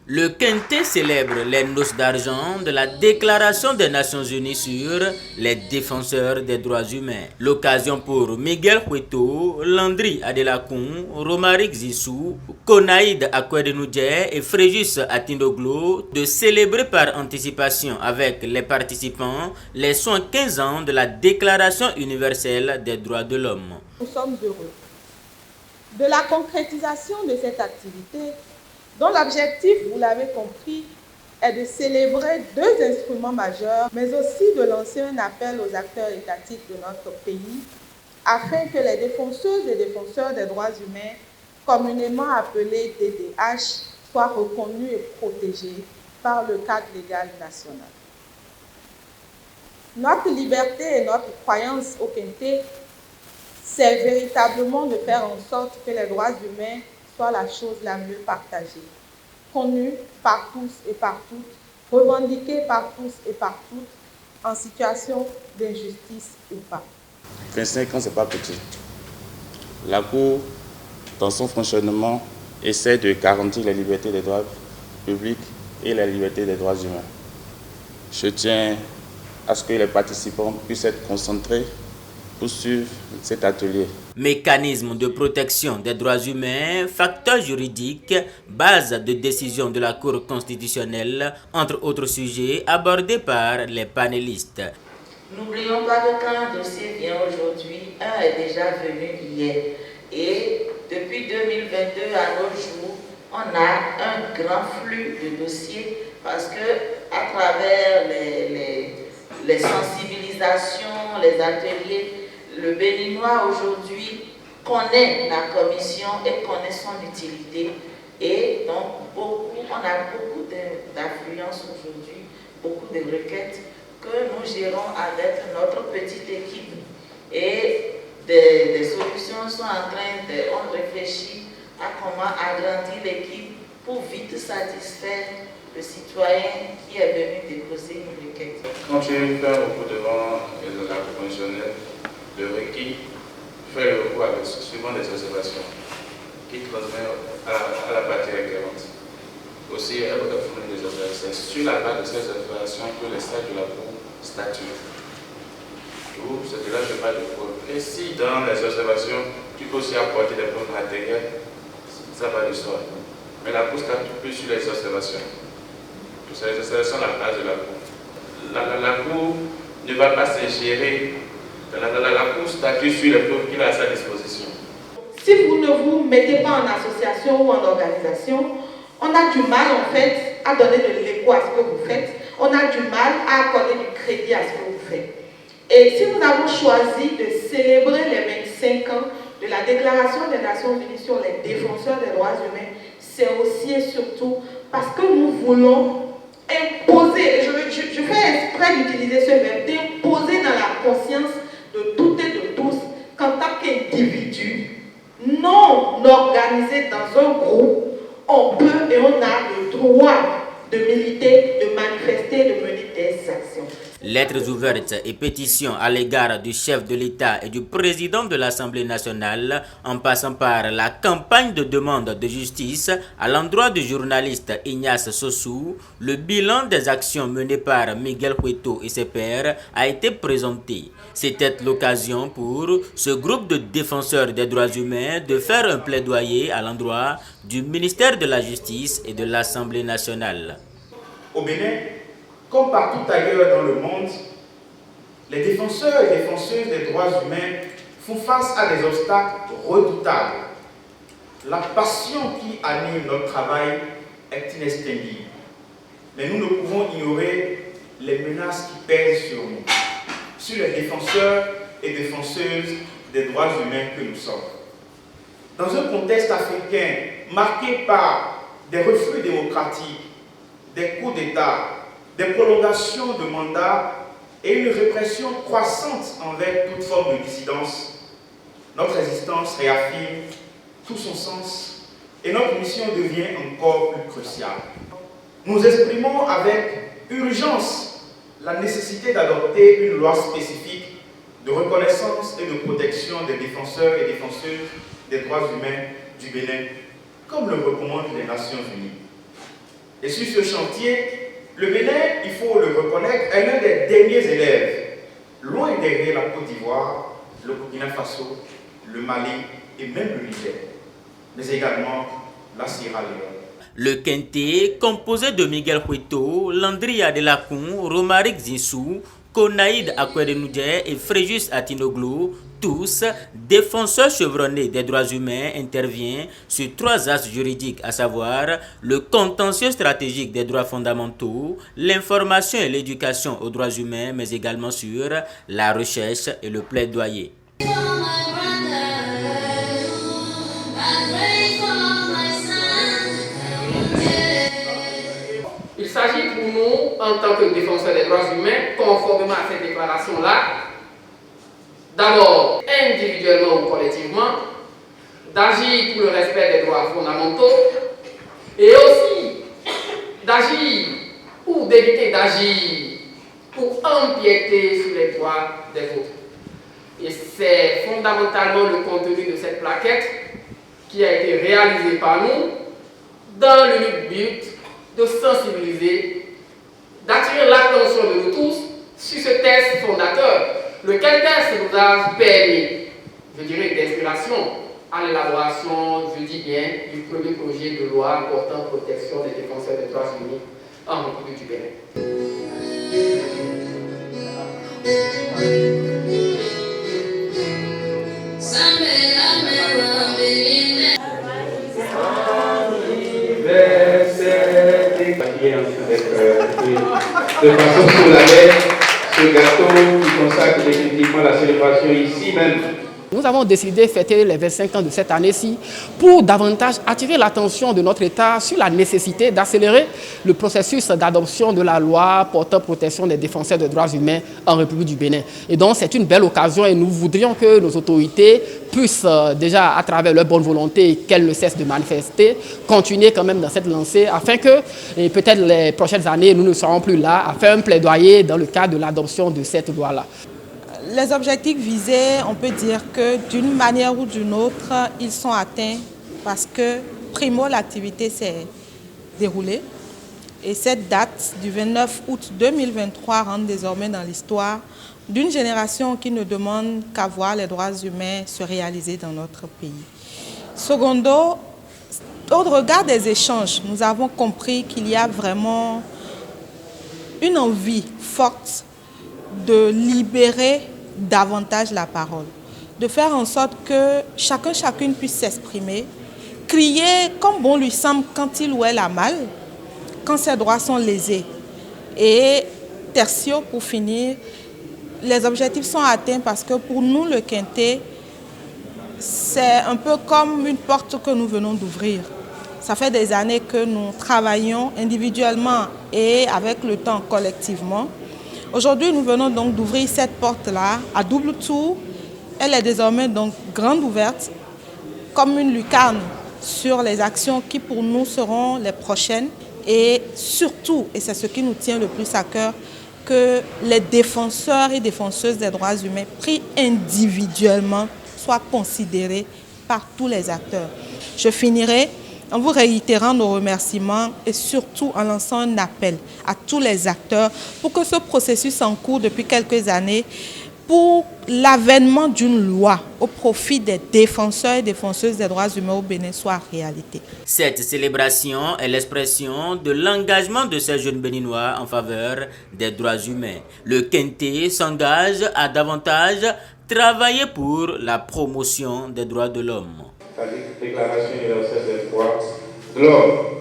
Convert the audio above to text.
Le quintet célèbre les noces d'argent de la Déclaration des Nations Unies sur les défenseurs des droits humains. L'occasion pour Miguel Hueto, Landry Adelakun, Romaric Zissou, Konaïd Akwedenoudje et Fréjus Atindoglo de célébrer par anticipation avec les participants les 115 ans de la Déclaration universelle des droits de l'homme. Nous sommes heureux de la concrétisation de cette activité dont l'objectif, vous l'avez compris, est de célébrer deux instruments majeurs, mais aussi de lancer un appel aux acteurs étatiques de notre pays afin que les défenseuses et défenseurs des droits humains, communément appelés DDH, soient reconnus et protégés par le cadre légal national. Notre liberté et notre croyance au quintet, c'est véritablement de faire en sorte que les droits humains soit la chose la mieux partagée, connue par tous et par toutes, revendiquée par tous et par toutes, en situation d'injustice ou pas. 25 ans, ce n'est pas petit. La Cour, dans son fonctionnement, essaie de garantir la liberté des droits publics et la liberté des droits humains. Je tiens à ce que les participants puissent être concentrés pour suivre cet atelier. Mécanisme de protection des droits humains, facteurs juridiques, base de décision de la Cour constitutionnelle, entre autres sujets abordés par les panélistes. N'oublions pas que quand un dossier vient aujourd'hui, un est déjà venu hier. Et depuis 2022 à nos jours, on a un grand flux de dossiers parce que à travers les sensibilisations, les ateliers, le Béninois aujourd'hui connaît la commission et connaît son utilité. Et donc, on a beaucoup d'affluence aujourd'hui, beaucoup de requêtes que nous gérons avec notre petite équipe. Et des solutions sont en train on réfléchit à comment agrandir l'équipe pour vite satisfaire le citoyen qui est venu déposer une requête. Quand tu fais un recours devant la Cour constitutionnelle, le requis fait le recours avec suivant des observations qui transmet à la partie requérante. Aussi, elle va fournir des observations. C'est sur la base de ces observations que les sages de la Cour statuent. C'est de là que je parle de preuve. Et si dans les observations, tu peux aussi apporter des preuves matérielles, ça va de soi. Mais la Cour statue plus sur les observations. C'est les observations la base de la Cour. La Cour ne va pas s'ingérer. La Cour statue sur les preuves qu'il a à sa disposition. Si vous ne vous mettez pas en association ou en organisation, on a du mal en fait à donner de l'écho à ce que vous faites. On a du mal à accorder du crédit à ce que vous faites. Et si nous avons choisi de célébrer les 25 ans de la Déclaration des Nations Unies sur les défenseurs des droits humains, c'est aussi et surtout parce que nous voulons imposer, je fais exprès d'utiliser ce verbe, d'imposer dans la conscience de toutes et de tous qu'en tant qu'individu non organisé dans un groupe, on peut et on a le droit de militer, de manifester, de mener des actions. Lettres ouvertes et pétitions à l'égard du chef de l'État et du président de l'Assemblée nationale, en passant par la campagne de demande de justice à l'endroit du journaliste Ignace Sossou, le bilan des actions menées par Miguel Hueto et ses pairs a été présenté. C'était l'occasion pour ce groupe de défenseurs des droits humains de faire un plaidoyer à l'endroit du ministère de la Justice et de l'Assemblée nationale. Au Bénin, comme partout ailleurs dans le monde, les défenseurs et défenseuses des droits humains font face à des obstacles redoutables. La passion qui anime notre travail est inextinguible. Mais nous ne pouvons ignorer les menaces qui pèsent sur nous, sur les défenseurs et défenseuses des droits humains que nous sommes. Dans un contexte africain marqué par des refus démocratiques, des coups d'État, des prolongations de mandats et une répression croissante envers toute forme de dissidence, notre résistance réaffirme tout son sens et notre mission devient encore plus cruciale. Nous exprimons avec urgence la nécessité d'adopter une loi spécifique de reconnaissance et de protection des défenseurs et défenseuses des droits humains du Bénin, comme le recommandent les Nations Unies. Et sur ce chantier, le Bénin, il faut le reconnaître, est l'un des derniers élèves, loin derrière la Côte d'Ivoire, le Burkina Faso, le Mali et même le Niger, mais également la Sierra Leone. Le quintet, composé de Miguel Hueto, Landria de Lacun, Romaric Zissou, Konaïd Akwedenoudier et Fréjus Atinoglu, tous défenseurs chevronnés des droits humains, interviennent sur 3 axes juridiques, à savoir le contentieux stratégique des droits fondamentaux, l'information et l'éducation aux droits humains, mais également sur la recherche et le plaidoyer. Il s'agit pour nous, en tant que défenseurs des droits humains, conformément à cette déclaration-là, d'abord, individuellement ou collectivement, d'agir pour le respect des droits fondamentaux et aussi d'agir ou d'éviter d'agir pour empiéter sur les droits des autres. Et c'est fondamentalement le contenu de cette plaquette qui a été réalisée par nous dans l'unique but de sensibiliser, d'attirer l'attention de nous tous sur ce texte fondateur, lequel texte nous a permis, je dirais, d'inspiration à l'élaboration, je dis bien, du premier projet de loi portant protection des défenseurs des droits humains en République du Bénin. De façon solennelle, ce gâteau qui consacre définitivement la célébration ici même. Nous avons décidé de fêter les 25 ans de cette année-ci pour davantage attirer l'attention de notre État sur la nécessité d'accélérer le processus d'adoption de la loi portant protection des défenseurs des droits humains en République du Bénin. Et donc c'est une belle occasion et nous voudrions que nos autorités puissent déjà, à travers leur bonne volonté qu'elles ne cessent de manifester, continuer quand même dans cette lancée afin que peut-être les prochaines années nous ne serons plus là à faire un plaidoyer dans le cadre de l'adoption de cette loi-là. Les objectifs visés, on peut dire que d'une manière ou d'une autre, ils sont atteints parce que, primo, l'activité s'est déroulée. Et cette date du 29 août 2023 rentre désormais dans l'histoire d'une génération qui ne demande qu'à voir les droits humains se réaliser dans notre pays. Secondo, au regard des échanges, nous avons compris qu'il y a vraiment une envie forte de libérer davantage la parole, de faire en sorte que chacune puisse s'exprimer, crier comme bon lui semble quand il ou elle a mal, quand ses droits sont lésés. Et tertio, pour finir, les objectifs sont atteints parce que pour nous, le quintet, c'est un peu comme une porte que nous venons d'ouvrir. Ça fait des années que nous travaillons individuellement et avec le temps collectivement. Aujourd'hui, nous venons donc d'ouvrir cette porte-là à double tour. Elle est désormais donc grande ouverte, comme une lucarne sur les actions qui pour nous seront les prochaines. Et surtout, et c'est ce qui nous tient le plus à cœur, que les défenseurs et défenseuses des droits humains pris individuellement soient considérés par tous les acteurs. Je finirai en vous réitérant nos remerciements et surtout en lançant un appel à tous les acteurs pour que ce processus en cours depuis quelques années pour l'avènement d'une loi au profit des défenseurs et défenseuses des droits humains au Bénin soit réalité. Cette célébration est l'expression de l'engagement de ces jeunes béninois en faveur des droits humains. Le quintet s'engage à davantage travailler pour la promotion des droits de l'homme. Déclaration universelle des droits de l'homme.